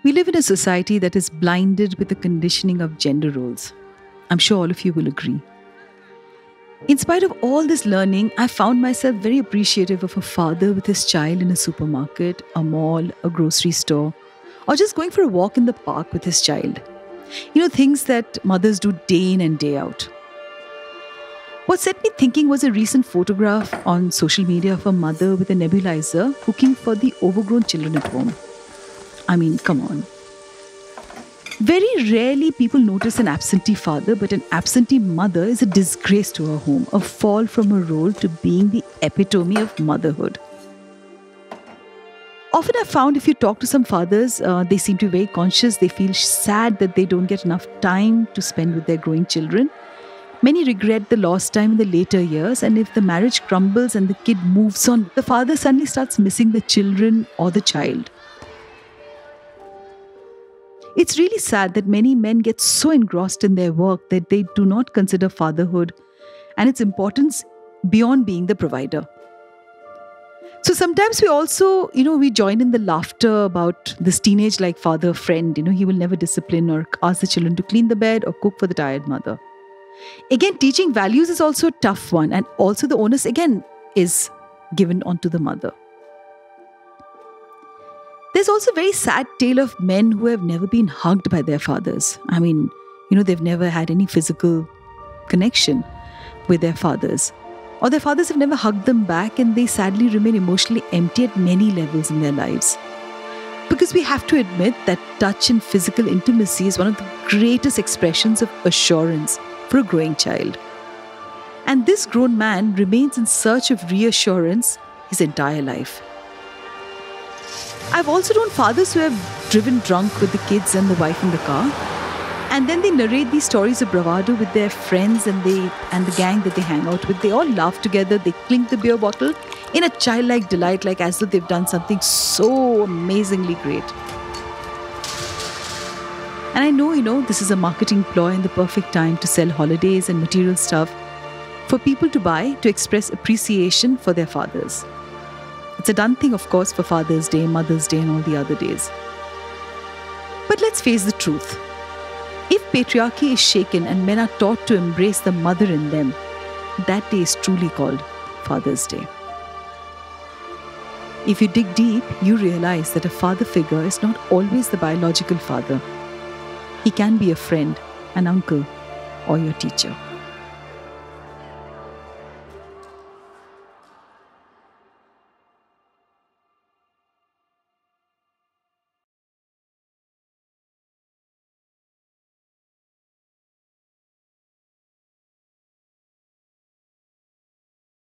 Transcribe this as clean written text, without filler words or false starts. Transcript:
We live in a society that is blinded with the conditioning of gender roles. I'm sure all of you will agree. In spite of all this learning, I found myself very appreciative of a father with his child in a supermarket, a mall, a grocery store, or just going for a walk in the park with his child. Things that mothers do day in and day out. What set me thinking was a recent photograph on social media of a mother with a nebulizer cooking for the overgrown children at home. I mean, come on. Very rarely people notice an absentee father, but an absentee mother is a disgrace to her home, a fall from her role to being the epitome of motherhood. Often I've found if you talk to some fathers, they seem to be very conscious. They feel sad that they don't get enough time to spend with their growing children. Many regret the lost time in the later years, and if the marriage crumbles and the kid moves on, the father suddenly starts missing the children or the child. It's really sad that many men get so engrossed in their work that they do not consider fatherhood and its importance beyond being the provider. So sometimes we also, we join in the laughter about this teenage-like father friend. He will never discipline or ask the children to clean the bed or cook for the tired mother. Again, teaching values is also a tough one, and also the onus again is given onto the mother. There's also a very sad tale of men who have never been hugged by their fathers. I mean, they've never had any physical connection with their fathers. Or their fathers have never hugged them back, and they sadly remain emotionally empty at many levels in their lives. Because we have to admit that touch and physical intimacy is one of the greatest expressions of assurance for a growing child. And this grown man remains in search of reassurance his entire life. I've also known fathers who have driven drunk with the kids and the wife in the car, and then they narrate these stories of bravado with their friends and the gang that they hang out with. They all laugh together, they clink the beer bottle in a childlike delight, like as though they've done something so amazingly great. And I know, this is a marketing ploy and the perfect time to sell holidays and material stuff for people to buy to express appreciation for their fathers. It's a done thing, of course, for Father's Day, Mother's Day and all the other days. But let's face the truth. If patriarchy is shaken and men are taught to embrace the mother in them, that day is truly called Father's Day. If you dig deep, you realize that a father figure is not always the biological father. He can be a friend, an uncle, or your teacher.